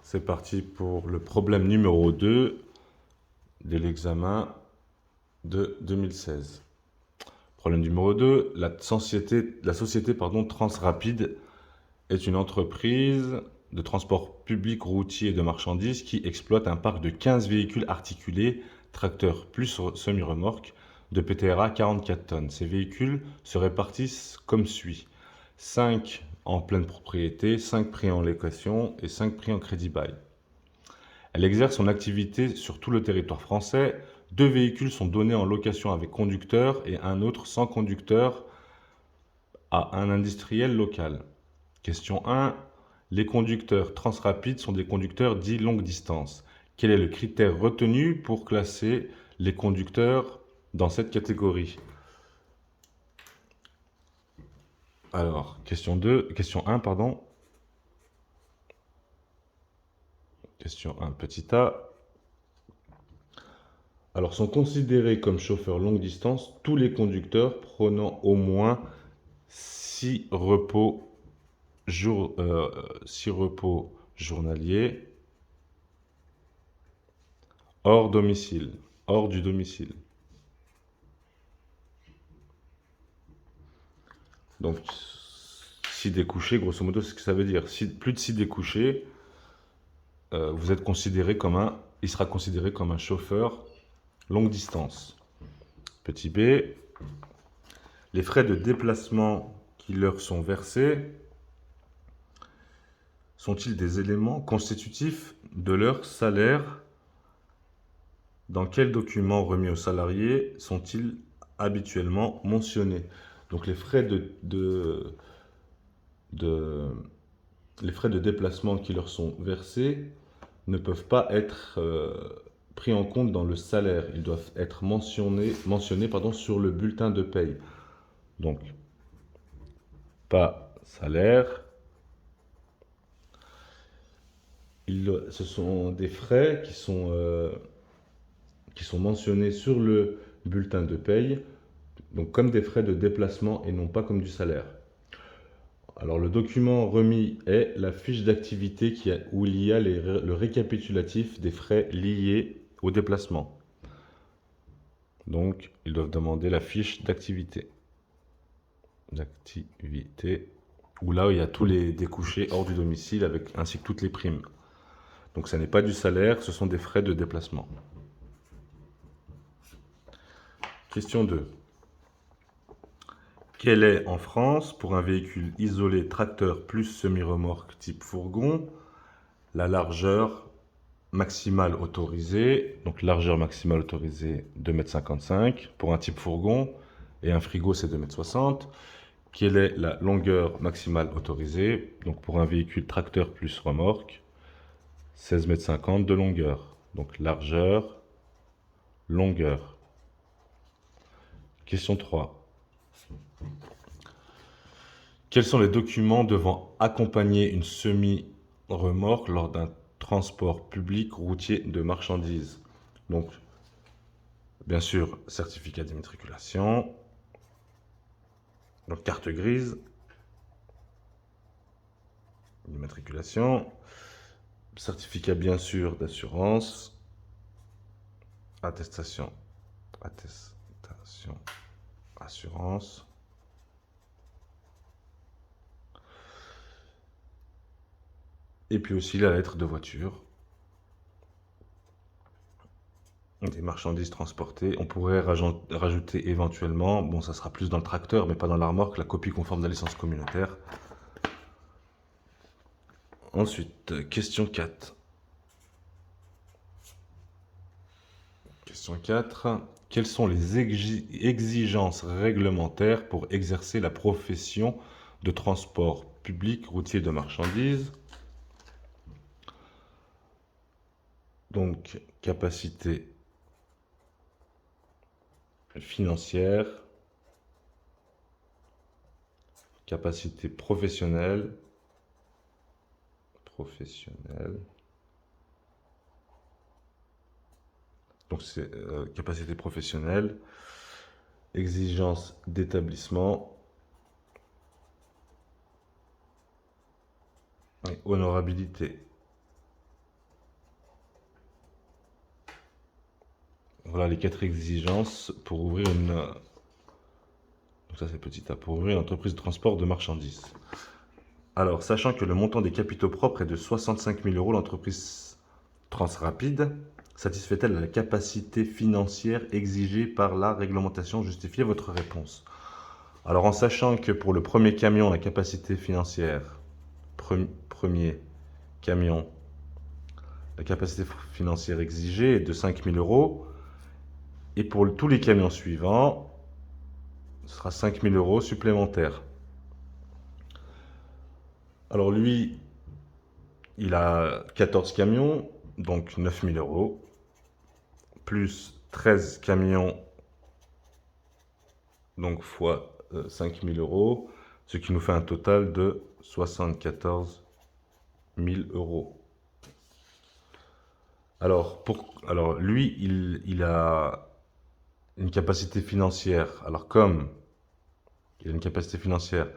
C'est parti pour le problème numéro 2 de l'examen de 2016. Problème numéro 2, la société Transrapide est une entreprise de transport public routier de marchandises qui exploite un parc de 15 véhicules articulés, tracteurs plus semi-remorques, de PTRA 44 tonnes. Ces véhicules se répartissent comme suit. 5 en pleine propriété, 5 pris en location et 5 pris en crédit bail. Elle exerce son activité sur tout le territoire français. 2 véhicules sont donnés en location avec conducteur et un autre sans conducteur à un industriel local. Question 1. Les conducteurs Transrapides sont des conducteurs dits longue distance. Quel est le critère retenu pour classer les conducteurs dans cette catégorie? Alors, question 1, pardon. Question 1, petit a. Alors, sont considérés comme chauffeurs longue distance tous les conducteurs prenant au moins 6 repos, 6 repos journaliers hors domicile, hors du domicile. Donc, 6 découchés, grosso modo, c'est ce que ça veut dire. Plus de 6 découchés, il sera considéré comme un chauffeur longue distance. Petit b, les frais de déplacement qui leur sont versés sont-ils des éléments constitutifs de leur salaire? Dans quels documents remis aux salariés sont-ils habituellement mentionnés? Donc les frais les frais de déplacement qui leur sont versés ne peuvent pas être pris en compte dans le salaire. Ils doivent être mentionnés sur le bulletin de paye. Donc, pas salaire. Ce sont des frais qui sont mentionnés sur le bulletin de paye, donc comme des frais de déplacement et non pas comme du salaire. Alors le document remis est la fiche d'activité où il y a le récapitulatif des frais liés au déplacement. Donc ils doivent demander la fiche d'activité. Où là il y a tous les découchés hors du domicile ainsi que toutes les primes. Donc ça n'est pas du salaire, ce sont des frais de déplacement. Question 2. Quelle est en France, pour un véhicule isolé tracteur plus semi-remorque type fourgon, la largeur maximale autorisée? Donc largeur maximale autorisée 2,55 m pour un type fourgon et un frigo c'est 2,60 m. Quelle est la longueur maximale autorisée? Donc pour un véhicule tracteur plus remorque, 16,50 m de longueur. Donc largeur, longueur. Question 3. Quels sont les documents devant accompagner une semi-remorque lors d'un transport public routier de marchandises? Donc, bien sûr, certificat d'immatriculation, donc carte grise, d'immatriculation, certificat bien sûr d'assurance, attestation, assurance. Et puis aussi la lettre de voiture. Des marchandises transportées. On pourrait rajouter éventuellement, bon ça sera plus dans le tracteur mais pas dans la remorque, la copie conforme de la licence communautaire. Ensuite, question 4. Question 4. Quelles sont les exigences réglementaires pour exercer la profession de transport public routier de marchandises? Donc, capacité financière, capacité professionnelle, donc c'est capacité professionnelle, exigence d'établissement et honorabilité. Voilà les 4 exigences pour ouvrir une... Donc ça c'est petit A, pour ouvrir une entreprise de transport de marchandises. Alors, sachant que le montant des capitaux propres est de 65 000 euros, l'entreprise Transrapide satisfait-elle la capacité financière exigée par la réglementation? Justifiez votre réponse. Alors, en sachant que pour le premier camion, la capacité financière, premier camion, la capacité financière exigée est de 5 000 euros, et pour tous les camions suivants, ce sera 5 000 euros supplémentaires. Alors lui, il a 14 camions, donc 9 000 euros, plus 13 camions, donc fois 5 000 euros, ce qui nous fait un total de 74 000 euros. Alors, lui, il a une capacité financière. Alors, comme il a une capacité financière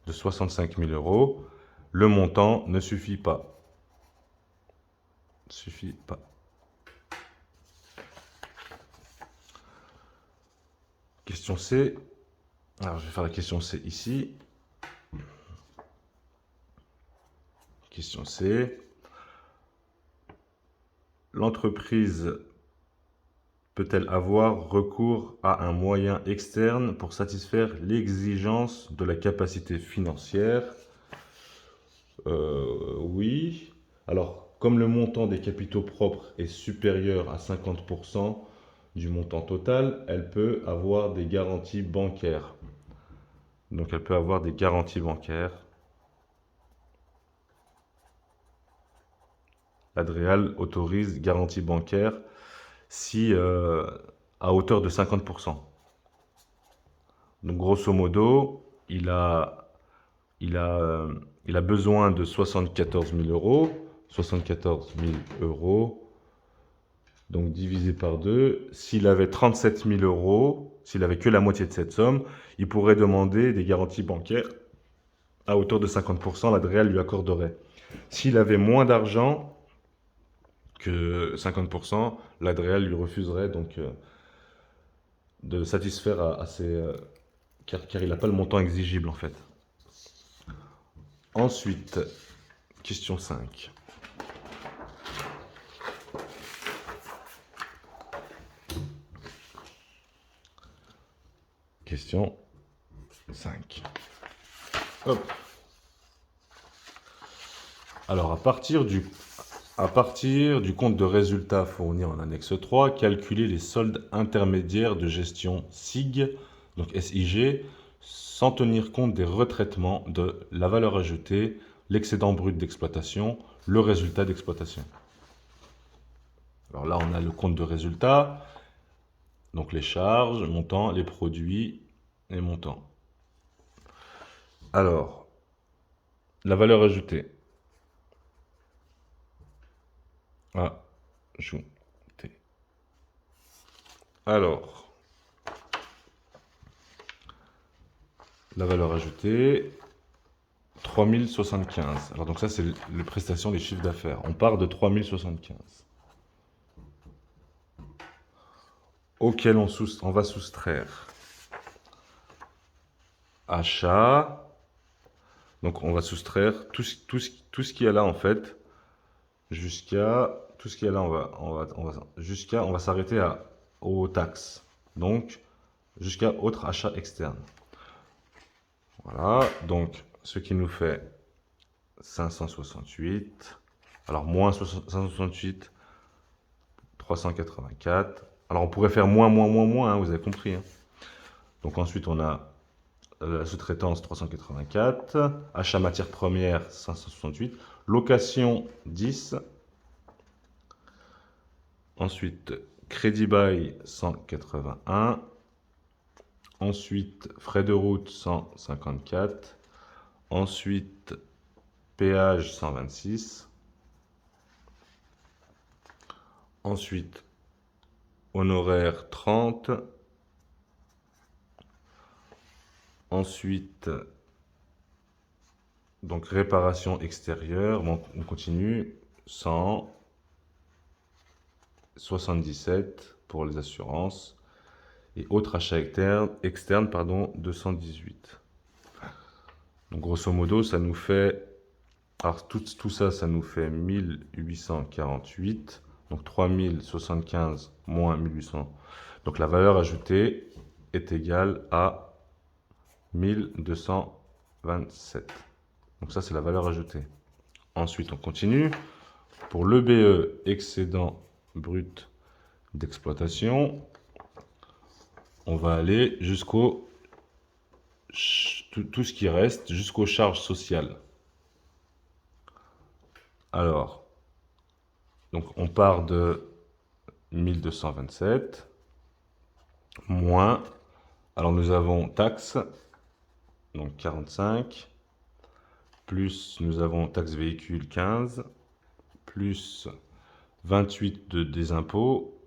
de 65 000 euros, le montant ne suffit pas. Suffit pas. Question C. Alors, je vais faire la question C ici. Question C. L'entreprise peut-elle avoir recours à un moyen externe pour satisfaire l'exigence de la capacité financière? Oui. Alors, comme le montant des capitaux propres est supérieur à 50% du montant total, elle peut avoir des garanties bancaires. Donc, elle peut avoir des garanties bancaires. L'Adréal autorise garantie bancaire si à hauteur de 50%. Donc, grosso modo, il a besoin de 74 000 euros. 74 000 euros, donc divisé par 2. S'il avait 37 000 euros, s'il avait que la moitié de cette somme, il pourrait demander des garanties bancaires à hauteur de 50%, l'Adréal lui accorderait. S'il avait moins d'argent que 50%, l'Adréal lui refuserait donc de satisfaire à ses... car il n'a pas le montant exigible en fait. Ensuite, question 5. Question 5. Hop. Alors, à partir du compte de résultats fourni en annexe 3, calculez les soldes intermédiaires de gestion SIG, donc SIG, sans tenir compte des retraitements de la valeur ajoutée, l'excédent brut d'exploitation, le résultat d'exploitation. Alors là, on a le compte de résultats, donc les charges, montants, les produits et montants. Alors, la valeur ajoutée. Ajouter. Alors, la valeur ajoutée, 3075. Alors donc ça, c'est les prestations des chiffres d'affaires. On part de 3075. Auquel on va soustraire achat. Donc on va soustraire tout ce qu'il y a là en fait, jusqu'à tout ce qu'il y a là, on va s'arrêter aux taxes. Donc jusqu'à autre achat externe. Voilà, donc ce qui nous fait 568. Alors moins 568, 384. Alors on pourrait faire moins, hein, vous avez compris. Hein. Donc ensuite on a la sous-traitance 384, achat matière première 568, location 10, ensuite crédit bail 181, ensuite frais de route 154, ensuite péage 126, ensuite honoraire 30, ensuite donc réparation extérieure, on continue, 100, 77, pour les assurances. Et autres achats externes, pardon, 218. Donc grosso modo, ça nous fait... Alors tout ça, ça nous fait 1848. Donc 3075 moins 1800. Donc la valeur ajoutée est égale à 1227. Donc ça, c'est la valeur ajoutée. Ensuite, on continue. Pour l'EBE, excédent brut d'exploitation, on va aller jusqu'au... Tout ce qui reste, jusqu'aux charges sociales. Alors, donc on part de 1227, moins... Alors nous avons taxes, donc 45, plus nous avons taxe véhicule 15, plus 28 des impôts,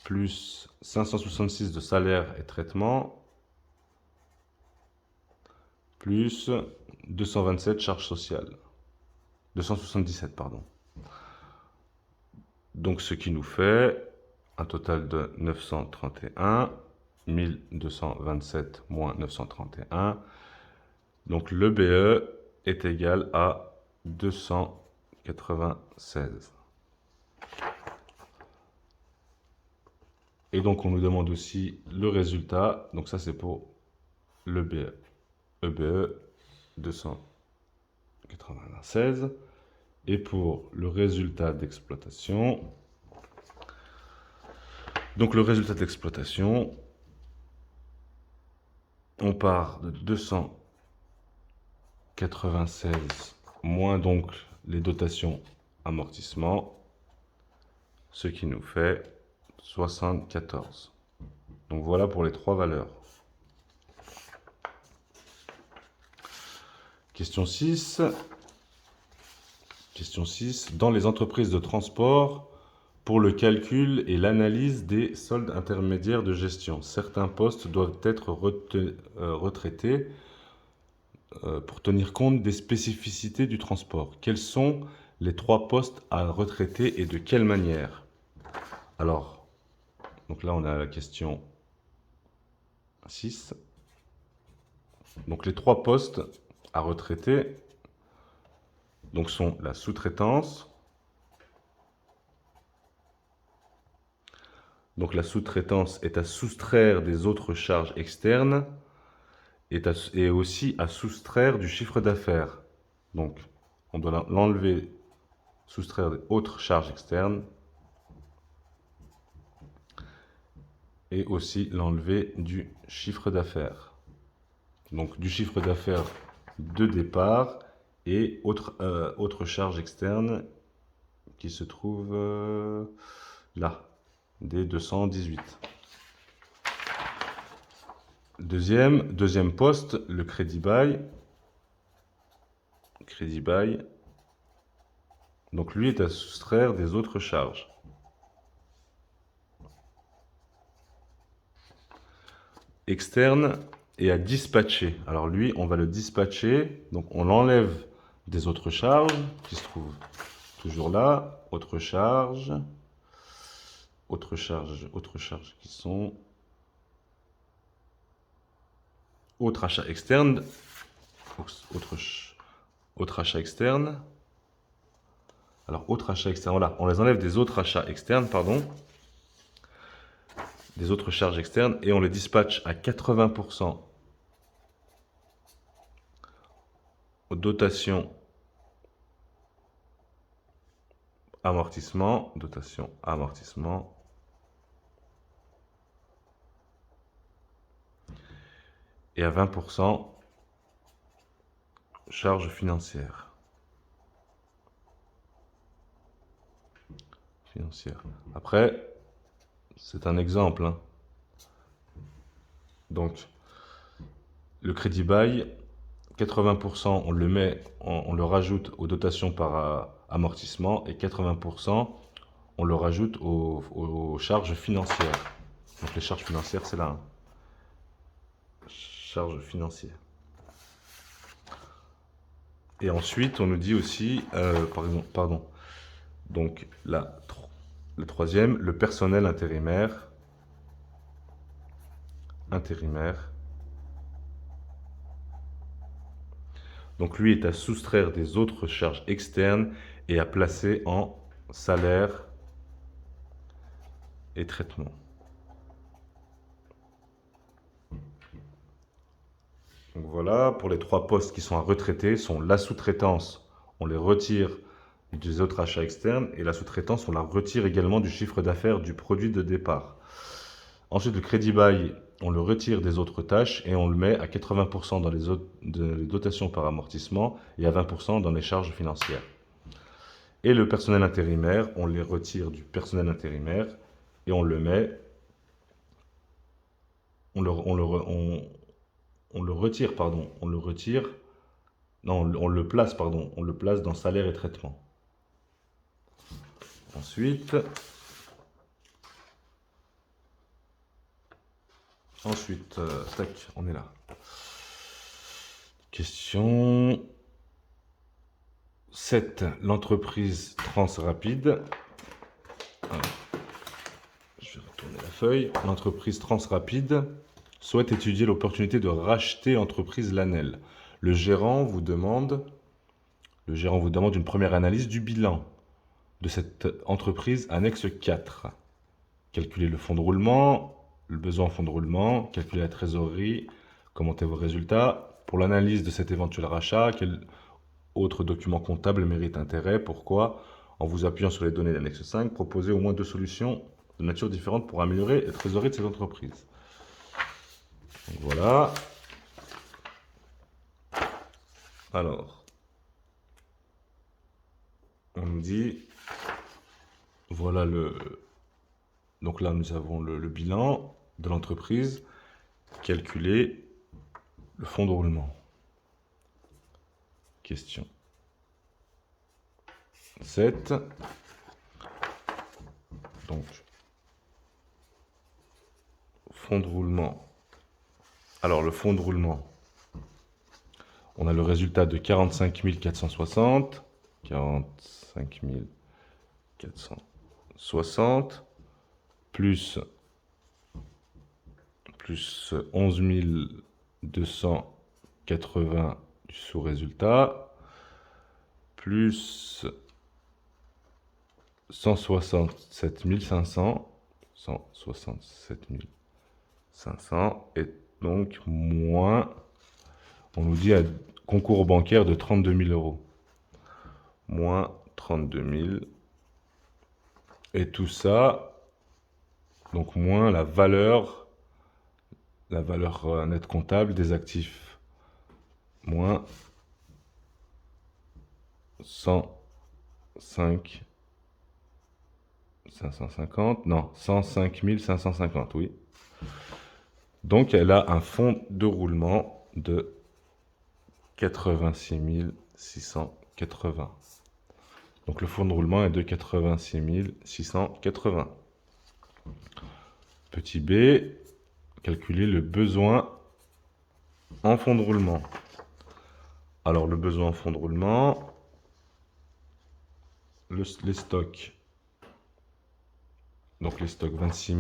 plus 566 de salaire et traitement, plus 227 charges sociales. 277, pardon. Donc ce qui nous fait un total de 931, 1227 moins 931. Donc le BE est égal à 296. Et donc on nous demande aussi le résultat. Donc ça c'est pour le BE. EBE 296. Et pour le résultat d'exploitation, donc le résultat d'exploitation, on part de 296 moins donc les dotations amortissement, ce qui nous fait 74. Donc voilà pour les trois valeurs. Question 6. Question 6. Dans les entreprises de transport, pour le calcul et l'analyse des soldes intermédiaires de gestion, certains postes doivent être retraités pour tenir compte des spécificités du transport. Quels sont les trois postes à retraiter et de quelle manière? Alors, donc là on a la question 6. Donc les trois postes à retraiter donc sont la sous-traitance. Donc la sous-traitance est à soustraire des autres charges externes et aussi à soustraire du chiffre d'affaires. Donc on doit l'enlever, soustraire des autres charges externes et aussi l'enlever du chiffre d'affaires. Donc du chiffre d'affaires de départ et autre charge externe qui se trouve là, des 218. Deuxième poste, le crédit bail. Crédit bail. Donc lui est à soustraire des autres charges. Externe et à dispatcher. Alors lui, on va le dispatcher. Donc on l'enlève des autres charges qui se trouvent toujours là. Autres charges qui sont autre achat externe. Autre achat externe. Alors, autre achat externe, voilà, on les enlève des autres achats externes, pardon, des autres charges externes, et on les dispatche à 80% aux dotations amortissement, et à 20% charges financières. Après, c'est un exemple, hein. Donc, le crédit bail, 80% on le rajoute aux dotations par amortissement et 80% on le rajoute aux charges financières. Donc les charges financières, c'est là, hein. Charges financières. Et ensuite, on nous dit aussi, donc le troisième, le personnel intérimaire. Donc lui est à soustraire des autres charges externes et à placer en salaire et traitement. Donc voilà, pour les trois postes qui sont à retraiter, sont la sous-traitance, on les retire des autres achats externes, et la sous-traitance, on la retire également du chiffre d'affaires du produit de départ. Ensuite, le crédit bail, on le retire des autres tâches et on le met à 80% dans les dotations par amortissement et à 20% dans les charges financières. Et le personnel intérimaire, on les retire du personnel intérimaire et on le met, on le retire, pardon, on le retire, non, on le place, pardon, on le place dans salaire et traitement. Ensuite, tac, on est là. Question 7. L'entreprise Transrapide. Alors, je vais retourner la feuille. L'entreprise Transrapide souhaite étudier l'opportunité de racheter l'entreprise Lanel. Le gérant vous demande une première analyse du bilan de cette entreprise annexe 4. Calculer le fonds de roulement, le besoin en fonds de roulement, calculer la trésorerie, commenter vos résultats. Pour l'analyse de cet éventuel rachat, quel autre document comptable mérite intérêt? Pourquoi? En vous appuyant sur les données de l'annexe 5, proposez au moins 2 solutions de nature différente pour améliorer la trésorerie de cette entreprise. Donc voilà. Alors, on nous dit, voilà donc là nous avons le bilan de l'entreprise, calculer le fonds de roulement. Question 7. Donc, fonds de roulement. Alors, le fonds de roulement, on a le résultat de 45 460. 45 460 plus 11 280 du sous-résultat, plus 167 500, et donc moins, on nous dit, à concours bancaire de 32 000 euros. Moins 32 000. Et tout ça, donc moins la valeur nette comptable des actifs. Moins 105 550, non, 105 550, oui. Donc elle a un fonds de roulement de 86 680. Donc le fonds de roulement est de 86 680. Petit b, calculer le besoin en fonds de roulement. Alors le besoin en fonds de roulement, les stocks. Donc les stocks 26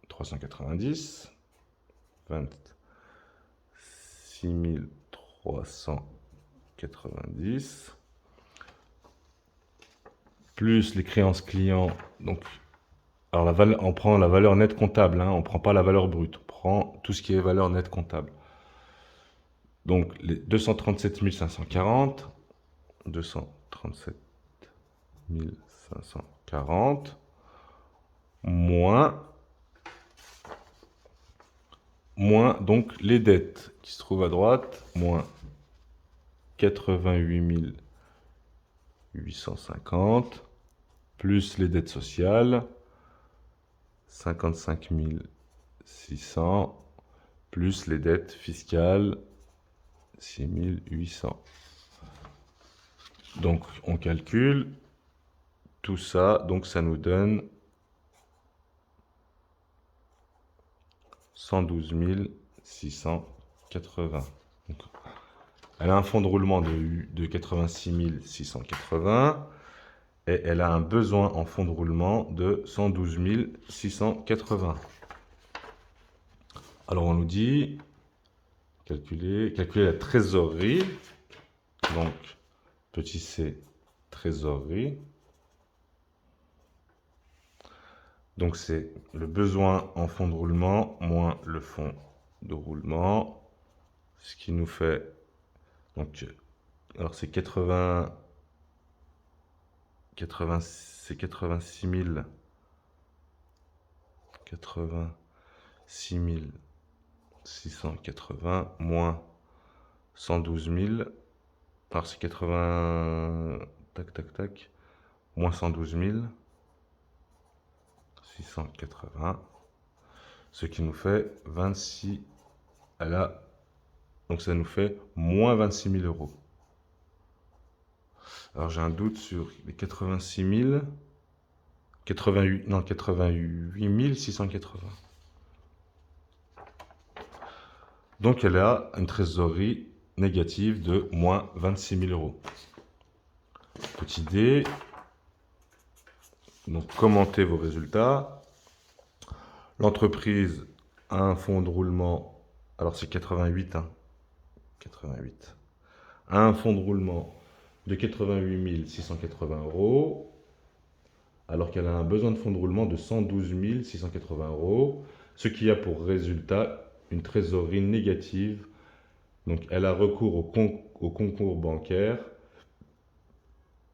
390, 26 390, plus les créances clients. Donc, alors on prend la valeur nette comptable, hein, on ne prend pas la valeur brute, on prend tout ce qui est valeur nette comptable. Donc les 237 540, 237 540, moins donc les dettes qui se trouvent à droite, moins 88 850, plus les dettes sociales, 55 600, plus les dettes fiscales, 6 800. Donc on calcule tout ça, donc ça nous donne 112 680. Donc, elle a un fonds de roulement de 86 680 et elle a un besoin en fonds de roulement de 112 680. Alors on nous dit calculer la trésorerie. Donc, petit c, trésorerie. Donc c'est le besoin en fonds de roulement moins le fonds de roulement, ce qui nous fait, donc, alors c'est 86 680 moins 112 000, alors c'est 80, tac tac tac, moins 112 680, ce qui nous fait 26, donc ça nous fait moins 26 000 euros. Alors j'ai un doute sur les 86 000, 88 680. Donc elle a une trésorerie négative de moins 26 000 euros. Petit d, donc commentez vos résultats. L'entreprise a un fonds de roulement, alors c'est 88, 88, a un fonds de roulement de 88 680 euros, alors qu'elle a un besoin de fonds de roulement de 112 680 euros, ce qui a pour résultat une trésorerie négative. Donc elle a recours au concours bancaire,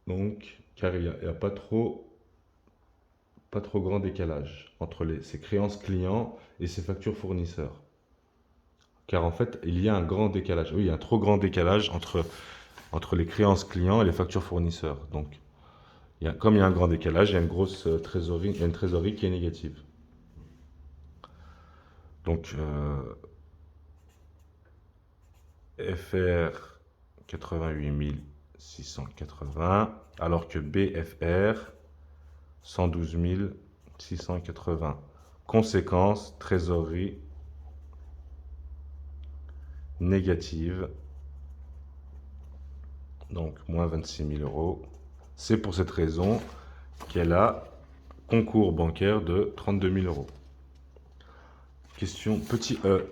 donc, car il n'y a pas trop grand décalage entre ses créances clients et ses factures fournisseurs. Car en fait, il y a un grand décalage. Oui, il y a un trop grand décalage entre les créances clients et les factures fournisseurs. Donc, comme il y a un grand décalage, il y a une grosse trésorerie, il y a une trésorerie qui est négative. Donc, FR 88 680, alors que BFR 112 680. Conséquence, trésorerie négative, donc moins 26 000 euros. C'est pour cette raison qu'elle a concours bancaire de 32 000 euros. Question petit e.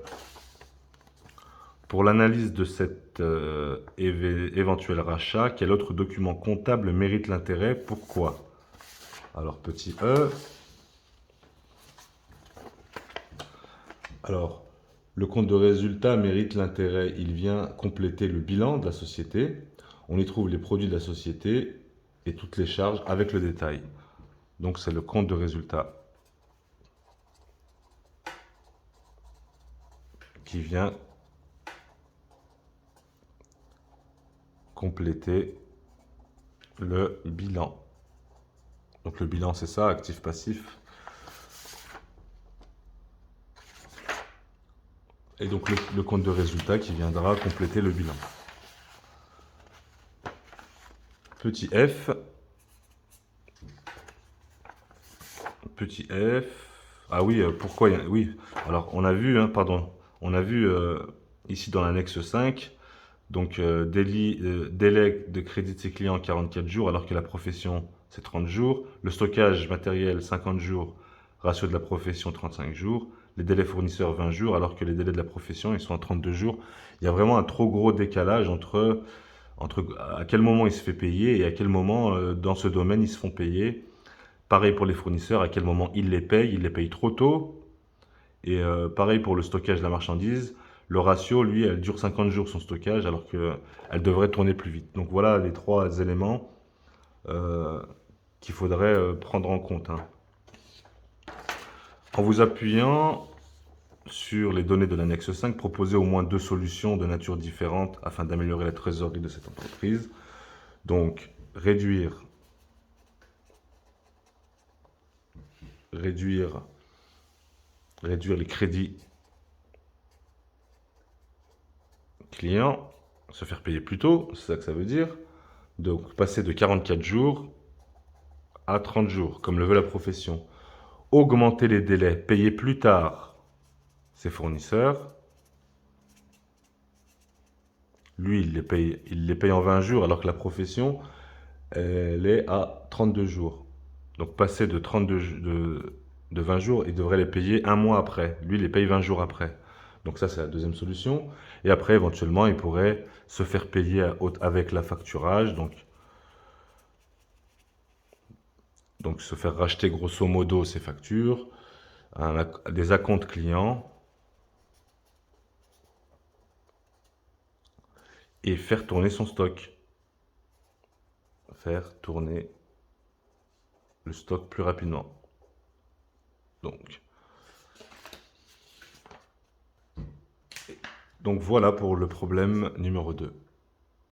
Pour l'analyse de cet éventuel rachat, quel autre document comptable mérite l'intérêt? Pourquoi? Alors, petit e. Alors, le compte de résultat mérite l'intérêt. Il vient compléter le bilan de la société. On y trouve les produits de la société et toutes les charges avec le détail. Donc, c'est le compte de résultat qui vient compléter le bilan. Donc, le bilan, c'est ça, actif-passif. Et donc, le compte de résultat qui viendra compléter le bilan. Petit f. Petit f. Ah oui, pourquoi oui, alors on a vu, on a vu ici dans l'annexe 5, donc délai de crédit de ses clients 44 jours, alors que la profession c'est 30 jours. Le stockage matériel 50 jours, ratio de la profession 35 jours. Les délais fournisseurs 20 jours, alors que les délais de la profession ils sont à 32 jours. Il y a vraiment un trop gros décalage entre à quel moment il se fait payer et à quel moment dans ce domaine ils se font payer. Pareil pour les fournisseurs, à quel moment ils les payent trop tôt. Et pareil pour le stockage de la marchandise, le ratio, lui, elle dure 50 jours son stockage, alors qu'elle devrait tourner plus vite. Donc voilà les trois éléments qu'il faudrait prendre en compte. En vous appuyant sur les données de l'annexe 5, proposez au moins deux solutions de nature différente afin d'améliorer la trésorerie de cette entreprise. Donc, réduire les crédits clients, se faire payer plus tôt, c'est ça que ça veut dire. Donc, passer de 44 jours à 30 jours, comme le veut la profession. Augmenter les délais, payer plus tard ses fournisseurs. Lui, il les paye en 20 jours, alors que la profession, elle est à 32 jours. Donc passer de 32 de 20 jours, il devrait les payer un mois après. Lui, il les paye 20 jours après. Donc ça, c'est la deuxième solution. Et après, éventuellement, il pourrait se faire payer avec la facturage. Donc se faire racheter grosso modo ses factures, des acomptes clients et faire tourner son stock. Faire tourner le stock plus rapidement. Donc, donc voilà pour le problème numéro 2.